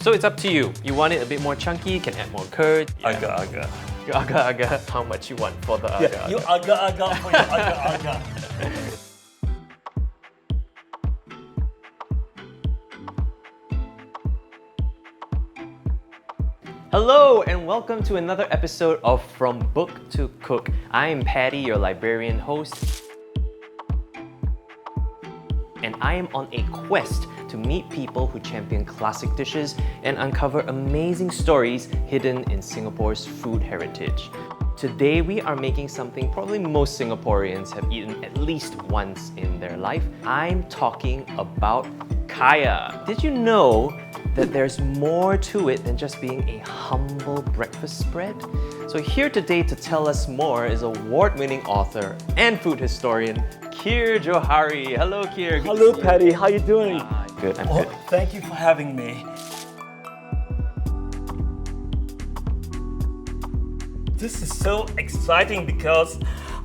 So it's up to you. You want it a bit more chunky, you can add more curd. Agar-agar. You agar-agar how much you want for the agar-agar. Yeah, you agar-agar for your agar-agar. Hello and welcome to another episode of From Book to Cook. I am Patty, your librarian host. And I am on a quest to meet people who champion classic dishes and uncover amazing stories hidden in Singapore's food heritage. Today we are making something probably most Singaporeans have eaten at least once in their life. I'm talking about kaya. Did you know that there's more to it than just being a humble breakfast spread? So here today to tell us more is award-winning author and food historian, Khir Johari. Hello, Khir. Hello, Patty. How you doing? Good, I'm Oh, good. thank you for having me. This is so exciting because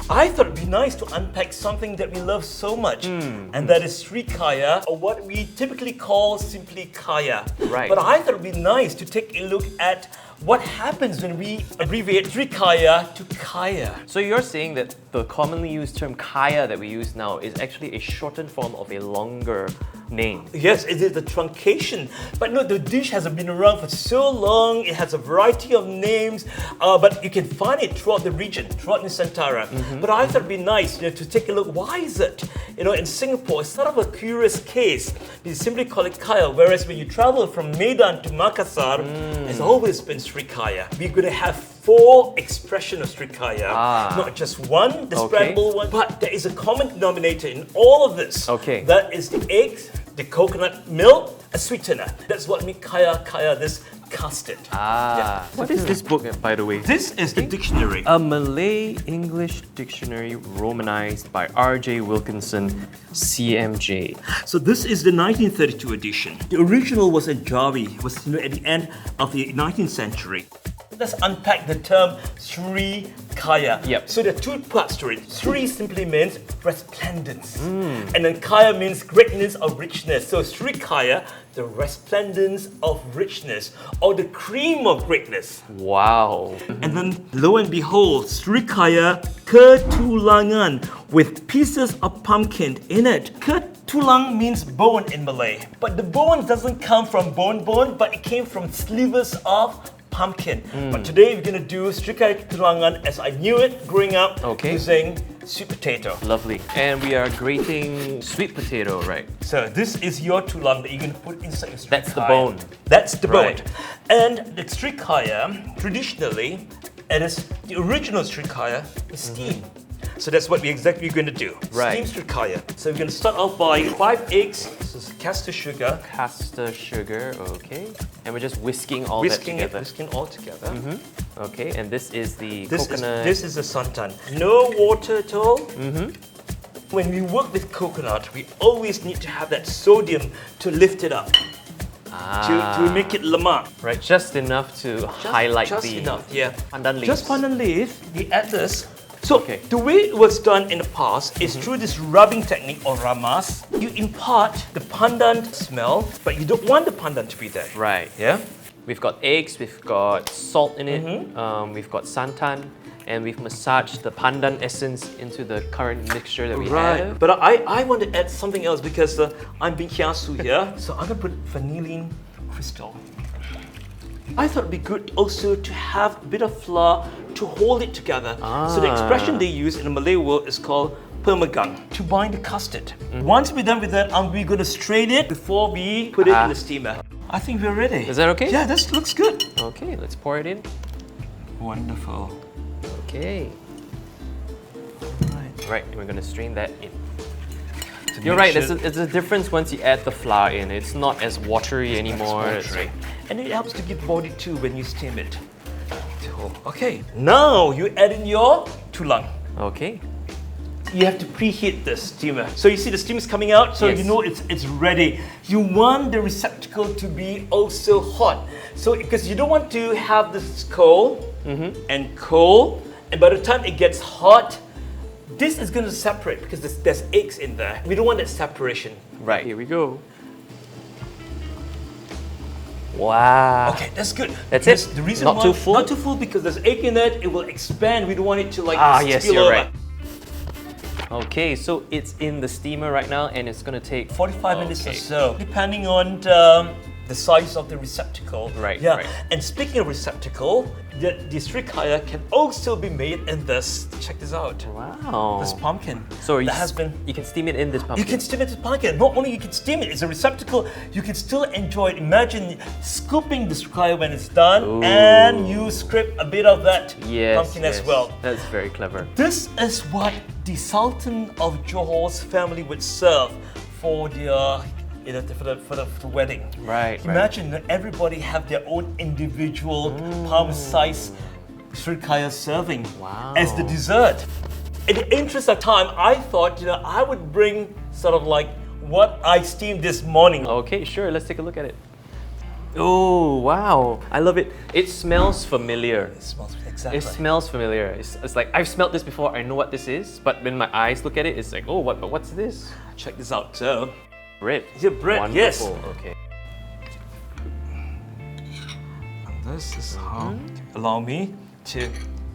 I thought it'd be nice to unpack something that we love so much, and that is Serikaya, or what we typically call simply kaya. Right. But I thought it'd be nice to take a look at what happens when we abbreviate Serikaya to kaya. So you're saying that the commonly used term kaya that we use now is actually a shortened form of a longer name. Yes, it is the truncation. But no, the dish has been around for so long. It has a variety of names, but you can find it throughout the region, throughout Nusantara. But I thought it'd be nice, to take a look. Why is it? In Singapore, it's sort of a curious case. You simply call it kaya, whereas when you travel from Medan to Makassar, it's always been Serikaya. We're going to have 4 expressions of Serikaya, not just one, the spreadable one, but there is a common denominator in all of this. Okay. That is the eggs, the coconut milk, a sweetener. That's what makes kaya, this custard. What is this book, by the way? This is the dictionary. A Malay English Dictionary romanized by R.J. Wilkinson, CMJ. So this is the 1932 edition. The original was in Java, was at the end of the 19th century. Let's unpack the term Serikaya. Yep. So there are 2 parts to it. Sri simply means resplendence. And then Kaya means greatness or richness. So Serikaya, the resplendence of richness, or the cream of greatness. Wow. And then lo and behold, Serikaya ketulangan with pieces of pumpkin in it. Tulang means bone in Malay. But the bone doesn't come from bone, but it came from slivers of pumpkin. But today we're going to do Serikaya ketulangan as I knew it growing up, using sweet potato. Lovely. And we are grating sweet potato, right? So this is your tulang that you're going to put inside your Serikaya. That's the bone. That's the bone. Right. And the Serikaya, traditionally, it is the original Serikaya is steamed. So that's what we're going to do. Right. Steamed Serikaya. So we're going to start off by 5 eggs, this is castor sugar. Castor sugar, okay. And we're just whisking all that together. Whisking all together. Okay, and this is the coconut. This is the santan. No water at all. When we work with coconut, we always need to have that sodium to lift it up. To make it lemak. Right, just enough to highlight just the enough, yeah. pandan leaves. Just pandan leaf, we add this. So the way it was done in the past is through this rubbing technique or ramas. You impart the pandan smell, but you don't want the pandan to be there. Right. Yeah? We've got eggs, we've got salt in it, we've got santan, and we've massaged the pandan essence into the current mixture that we have. But I want to add something else because I'm being kiasu here. So I'm going to put vanillin crystal. I thought it'd be good also to have a bit of flour to hold it together. So the expression they use in the Malay world is called permegang, to bind the custard. Once we're done with that, we're going to strain it before we put it in the steamer. I think we're ready. Is that okay? Yeah, this looks good. Okay, let's pour it in. Wonderful. Okay. Right. Right, and we're going to strain that in. You're right, there's a difference once you add the flour in. It's not as watery anymore. And it helps to give body too when you steam it. Okay, now you add in your tulang. Okay. You have to preheat the steamer. So you see the steam is coming out, so you know it's ready. You want the receptacle to be also hot. So because you don't want to have this cold and cold, and by the time it gets hot, this is going to separate because there's eggs in there. We don't want that separation. Right, here we go. Wow. Okay, that's good. That's Because it? The reason Not why, too full? Not too full because there's egg in it. It will expand. We don't want it to like Yes, spill you're over. right. Okay, so it's in the steamer right now and it's gonna take 45 minutes or Okay. so, depending on the size of the receptacle. Right, Yeah. right. And speaking of receptacle, the Serikaya can also be made in this. Check this out. Wow. This pumpkin. So that has been. you can steam it in this pumpkin. You can steam it in pumpkin. Not only you can steam it, it's a receptacle. You can still enjoy it. Imagine scooping the Serikaya when it's done, Ooh. and you scrape a bit of that Yes, pumpkin as well. That's very clever. This is what the Sultan of Johore's family would serve for their, for the wedding. Right, right. Imagine that everybody have their own individual palm-sized Serikaya serving Wow. as the dessert. In the interest of time, I thought I would bring sort of like what I steamed this morning. Okay, sure, let's take a look at it. Oh, wow. I love it. It smells familiar. It smells exactly. It smells familiar. It's like I've smelled this before. I know what this is, but when my eyes look at it, it's like, oh, but what's this? Check this out. So, Bread. yeah, bread. Wonderful. Yes. Okay. And this is how. Allow me to.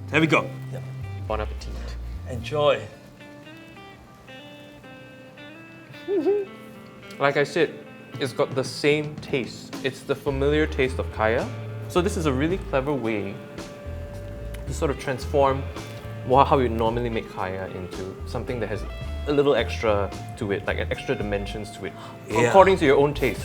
There we go. Yeah. Bon appetit. Enjoy. Like I said, it's got the same taste. It's the familiar taste of kaya. So this is a really clever way to sort of transform how you normally make kaya into something that has a little extra to it, like extra dimensions to it, Yeah. according to your own taste.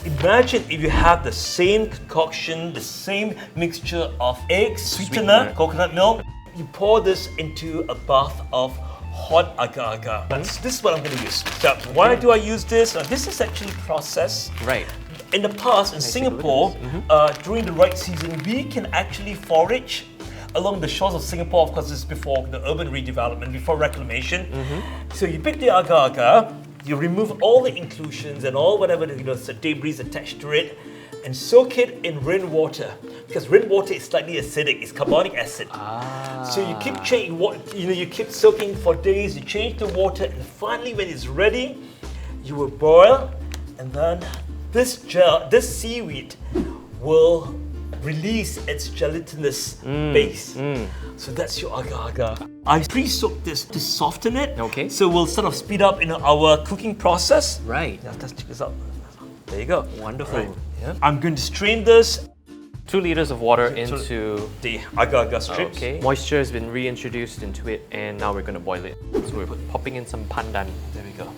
Imagine if you have the same concoction, the same mixture of eggs, sweetener, coconut milk. You pour this into a bath of hot agar-agar. This is what I'm going to use. So why do I use this? This is actually processed. Right. In the past, in take a look Singapore, at during the right season, we can actually forage along the shores of Singapore. Of course, this is before the urban redevelopment, before reclamation. So you pick the agar-agar, you remove all the inclusions and all whatever the debris attached to it, and soak it in rainwater, because rainwater is slightly acidic. It's carbonic acid. So you keep changing. You keep soaking for days. You change the water, and finally, when it's ready, you will boil, and then this seaweed will release its gelatinous base. So that's your agar-agar. I pre-soaked this to soften it. Okay. So we'll sort of speed up our cooking process. Right. Now let's check this out. There you go. Wonderful. Right. Yeah. I'm going to strain this. 2 liters of water into The agar-agar strips. Okay. Moisture has been reintroduced into it, and now we're going to boil it. So we're popping in some pandan. There we go.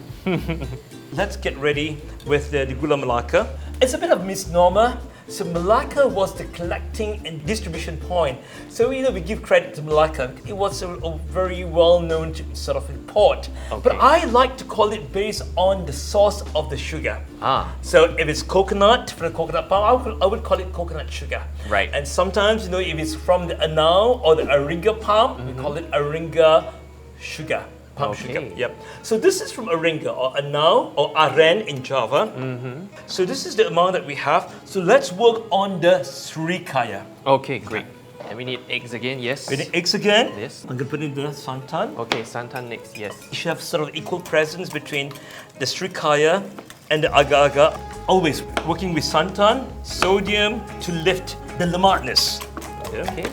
Let's get ready with the gula melaka. It's a bit of misnomer. So Malacca was the collecting and distribution point. So we give credit to Malacca. It was a very well-known sort of port. Okay. But I like to call it based on the source of the sugar. So if it's coconut, from the coconut palm, I would call it coconut sugar. Right. And sometimes, if it's from the anau or the aringa palm, we call it aringa sugar. Palm sugar. Okay. Yep. So this is from aringa or anau or aren in Java. So this is the amount that we have. So let's work on the Serikaya. Okay, great. And we need eggs again, yes? We need eggs again. Yes. I'm gonna put in the santan. Okay, santan next, yes. You should have sort of equal presence between the Serikaya and the agar-agar. Always working with santan, sodium to lift the lemakness. Okay,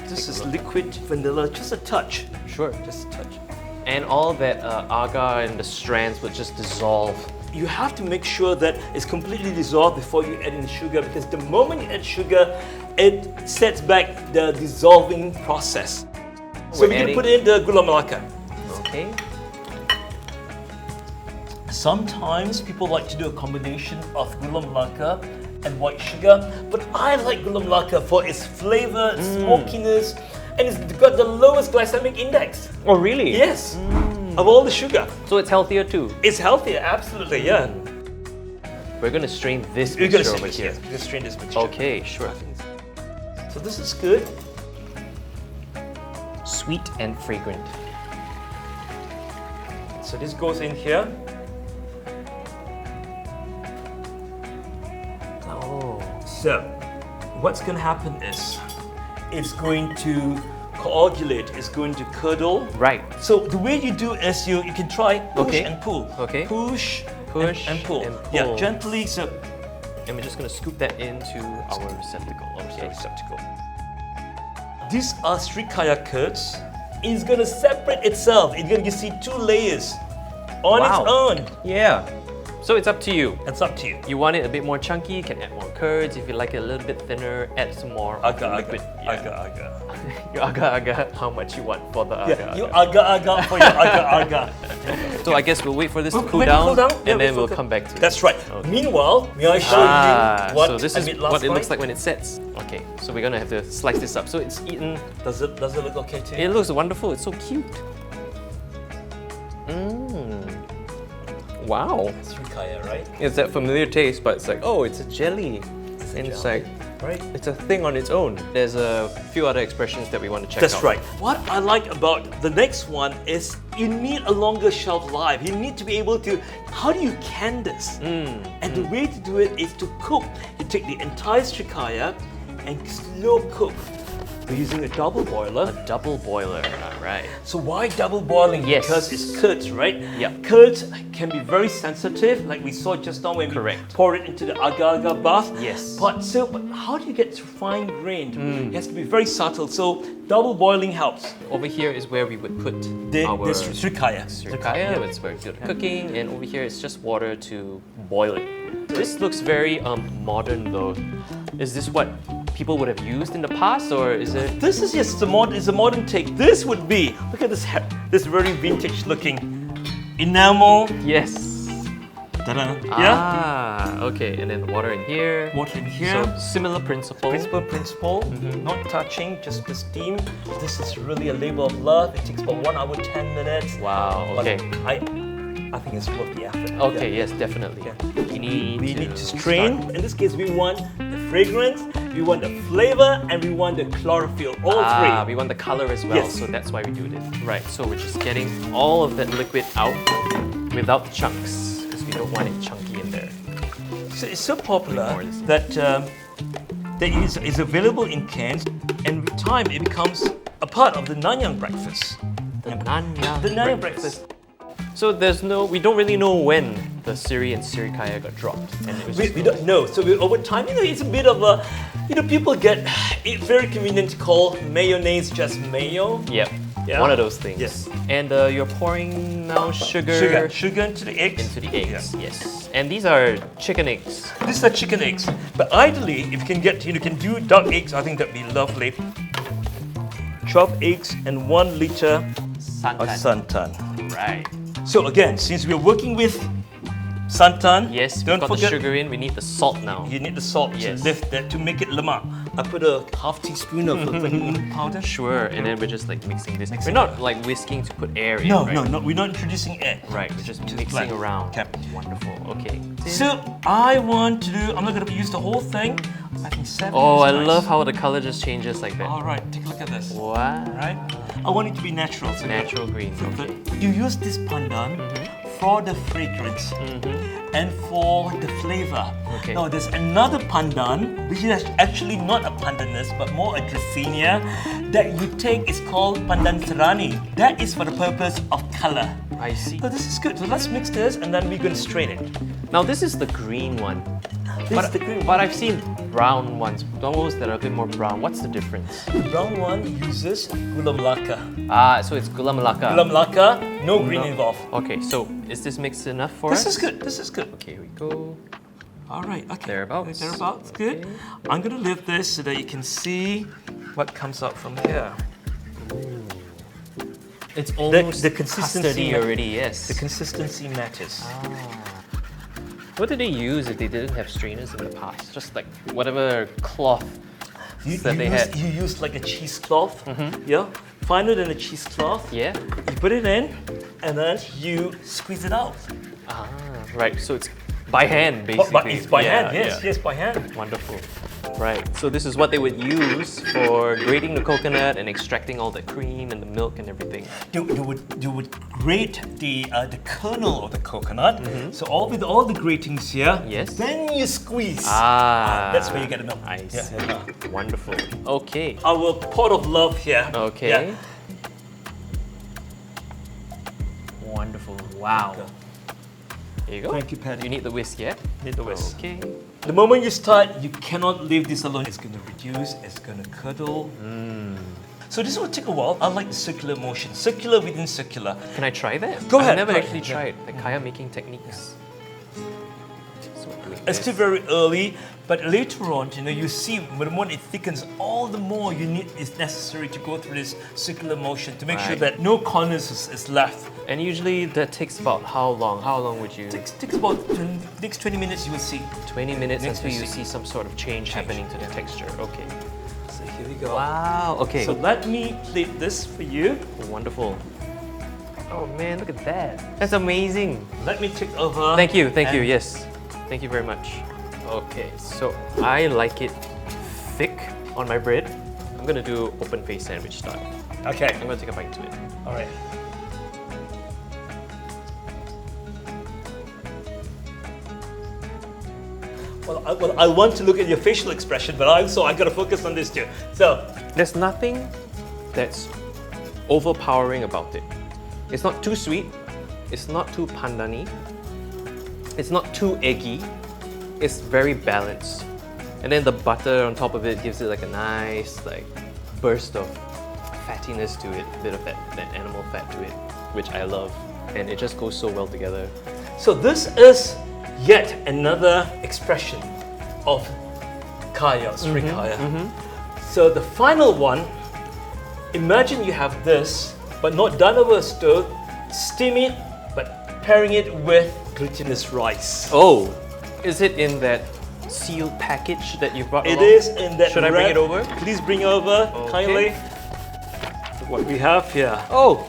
This is liquid vanilla, just a touch. sure. Just a touch. And all that agar and the strands would just dissolve. You have to make sure that it's completely dissolved before you add in sugar, because the moment you add sugar, it sets back the dissolving process. So we're gonna put in the gula melaka. Okay. Sometimes people like to do a combination of gula melaka and white sugar, but I like gula melaka for its flavor, its smokiness, and it's got the lowest glycemic index. Oh, really? Yes, of all the sugar. So it's healthier too. It's healthier, absolutely, yeah. We're going to strain this We're gonna mixture over strain, here. yes, we're gonna strain this mixture. Okay, sure. So this is good. Sweet and fragrant. So this goes in here. Oh. So what's going to happen is it's going to coagulate, it's going to curdle. Right. So the way you do is you can try push Okay. and pull. Okay. Push, Push and pull. and Yeah, pull. gently. So And we're just gonna scoop that into our receptacle. Okay. Receptacle. These are Serikaya curds. It's gonna separate itself. It's gonna, you see, 2 layers on its own. Yeah. So it's up to you. It's up to you. You want it a bit more chunky, you can add more curds. If you like it a little bit thinner, add some more liquid. Agar-agar. You agar-agar how much you want for the agar-agar. You agar-agar for your agar-agar. So I guess we'll wait for this to cool Wait, down, Yeah, and then we'll come back to it. That's right. Meanwhile, may I show you what so this I is made last what it night? looks like when it sets. Okay, so we're gonna have to slice this up. So it's eaten. Does it look okay to you? It looks wonderful. It's so cute. Wow. Serikaya, right? It's that familiar taste, but it's like, oh, it's a jelly. And it's like, Right. it's a thing on its own. There's a few other expressions that we want to check out. That's right. What I like about the next one is you need a longer shelf life. You need to be able to, how do you can this? And the way to do it is to cook. You take the entire Serikaya and slow cook. We're using a double boiler. A double boiler, right. So why double boiling? Yes. Because it's curds, right? Yeah. Curds can be very sensitive, like we saw just now when we pour it into the agar-agar bath. Yes. But how do you get fine grained? It has to be very subtle. So double boiling helps. Over here is where we would put The our Serikaya. Serikaya. It's where we do the cooking, and over here it's just water to boil it. This looks very modern though. Is this what people would have used in the past, or is it? This is just is a modern take. This would be, look at this very vintage looking enamel. Yes. Ta-da. Yeah. Ah, okay. And then water in here. Water in here. So similar principle. Principle, not touching, just the steam. This is really a labor of love. It takes about 1 hour, 10 minutes. Wow. But Okay. I think it's worth the effort. Okay. Yes, definitely. Yeah. We need to strain. In this case, we want the fragrance, we want the flavor, and we want the chlorophyll. All three. We want the color as well, Yes. so that's why we do this. Right. So we're just getting all of that liquid out without the chunks, because we don't want it chunky in there. So it's so popular More this. that is available in cans, and with time it becomes a part of the Nanyang breakfast. The Nanyang. The Nanyang breakfast. So we don't really know when the Siri and Serikaya got dropped. And it was We, just we don't know. So over time, it's a bit of a, people get it very convenient to call mayonnaise just mayo. Yep. Yeah. One of those things. Yes. And you're pouring now sugar Sugar into the eggs. into the eggs. Yes. And these are chicken eggs. These are chicken eggs. But ideally, if you can get, you can do duck eggs, I think that'd be lovely. 12 eggs and 1 liter of santan. Right. So again, since we're working with santan, Yes, we've don't got forget the sugar in. We need the salt now. you need the salt Yes. to lift that, to make it lemak. I put a half teaspoon of vanilla powder. Sure. And then we're just like mixing this. We're not like whisking to put air in. No, right? no, we're not introducing air. Right. We're just mixing blend. around. Okay. Wonderful. Okay. So I want to do, I'm not going to use the whole thing. I think 7 Oh, is I nice. love how the color just changes like that. All right, take a look at this. Wow. Right? I want it to be natural. So Natural green. Okay. you use this pandan for the fragrance and for the flavor. Okay. Now there's another pandan, which is actually not a pandanus, but more a Dracaena, that you take. It's called pandan serani. That is for the purpose of color. I see. So this is good. So let's mix this and then we're going to strain it. Now this is the green one. This is the green But I've seen brown ones, those that are a bit more brown. What's the difference? The brown one uses gula melaka. So it's gula melaka. Gula melaka, no green involved. Okay, so is this mixed enough for This us? is good. This is good. Okay, here we go. All right. Okay. Thereabouts. Thereabouts. Good. I'm going to lift this so that you can see what comes out from here. It's almost the consistency custardy already, yes. The consistency matters. What did they use if they didn't have strainers in the past? Just like whatever cloth that they had. You use like a cheesecloth. Yeah. Finer than a cheesecloth. Yeah? You put it in, and then you squeeze it out. Right, so it's by hand basically. But it's by Yeah, hand. Yes. yeah. Yes, by hand. Wonderful. Right, so this is what they would use for grating the coconut and extracting all the cream and the milk and everything. You would grate the kernel of the coconut. So with all the gratings here. Yes. Then you squeeze. That's where you get the milk. I see. Yeah. Wonderful. Okay. Our pot of love here. Okay. Yeah. Wonderful. Wow. Here you go. Thank you, Patty. Do you need the whisk yet? Need the whisk. Okay. The moment you start, you cannot leave this alone. It's going to reduce, it's going to curdle. So this will take a while. I like the circular motion, circular within circular. Can I try that? Go ahead. I've never Go actually ahead. tried the kaya making techniques. So doing It's this. still very early, but later on, you see, the more it thickens, all the more it's necessary to go through this circular motion to make sure Right. that no corners is left. And usually that takes about how long? How long would you? Takes about next 20 minutes. You will see. 20 minutes Next until we you see. see some sort of change happening to the texture. Okay. So here we go. Wow. Okay. So let me plate this for you. Wonderful. Oh man, look at that. That's amazing. Let me take over. Thank you. Thank you. and- Yes. Thank you very much. Okay. So I like it thick on my bread. I'm gonna do open face sandwich style. Okay. I'm gonna take a bite to it. All right. Well, I want to look at your facial expression, but I got to focus on this too. So, There's nothing that's overpowering about it. It's not too sweet. It's not too pandani. It's not too eggy. It's very balanced. And then the butter on top of it gives it like a nice burst of fattiness to it, a bit of that animal fat to it, which I love. And it just goes so well together. so this is yet another expression of kaya, Serikaya. So the final one, imagine you have this, but not done over a stove, steam it, but pairing it with glutinous rice. Oh, is it in that sealed package that you brought It along? is in that Should I bring wrap. it over? Please bring over, Okay. kindly. What we have here. Oh,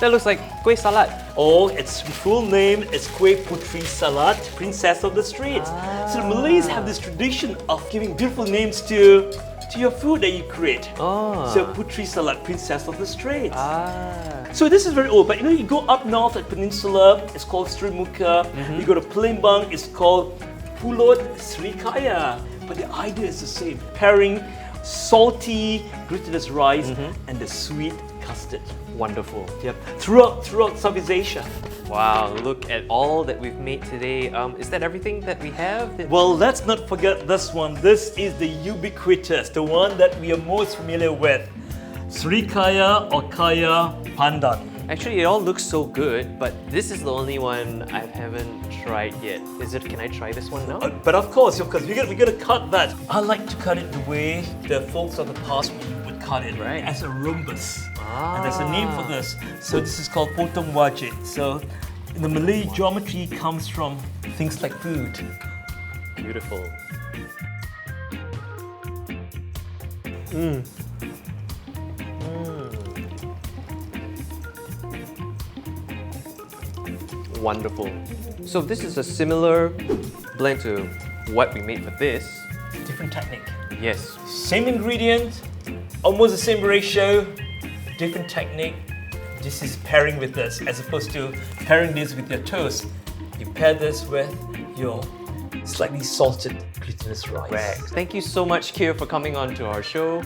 that looks like kueh salat. Oh, its full name is Kueh Puteri Salat, Princess of the Streets. So the Malays have this tradition of giving beautiful names to your food that you create. Ah. So Puteri Salat, Princess of the Streets. Ah. So this is very old, but you go up north at Peninsula, it's called Srimuka. You go to Palembang, it's called Pulut Serikaya. But the idea is the same, pairing salty glutinous rice and the sweet custard. Wonderful. Yep. Throughout Southeast Asia. Wow, look at all that we've made today. Is that everything that we have? Well, let's not forget this one. This is the ubiquitous, the one that we are most familiar with. Serikaya or Kaya Pandan. Actually, it all looks so good, but this is the only one I haven't tried yet. Can I try this one now? But of course, because we're gonna cut that. I like to cut it the way the folks of the past would cut it, Right. as a rhombus. And there's a name for this. So this is called potong wajit. So the Malay geometry comes from things like food. Beautiful. Wonderful. So this is a similar blend to what we made for this. Different technique. Yes. Same ingredient, almost the same ratio, different technique. This is pairing with this as opposed to pairing this with your toast. You pair this with your slightly salted glutinous rice. Thank you so much, Khir, for coming on to our show.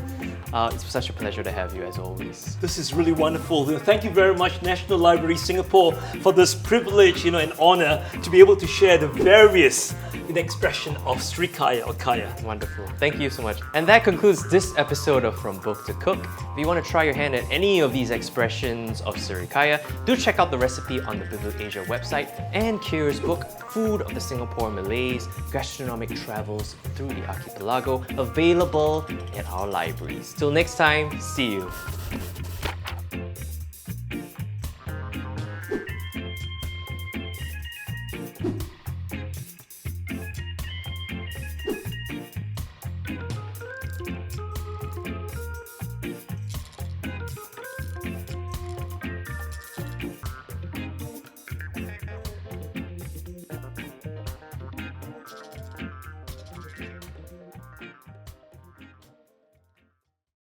It's such a pleasure to have you as always. This is really wonderful. Thank you very much, National Library Singapore, for this privilege, and honor to be able to share the various expression of Serikaya or Kaya. Wonderful. Thank you so much. And that concludes this episode of From Book to Cook. If you want to try your hand at any of these expressions of Serikaya, do check out the recipe on the Vivid Asia website and Khir's book, Food of the Singapore Malays, Gastronomic Travels Through the Archipelago, available at our libraries. Till next time, see you.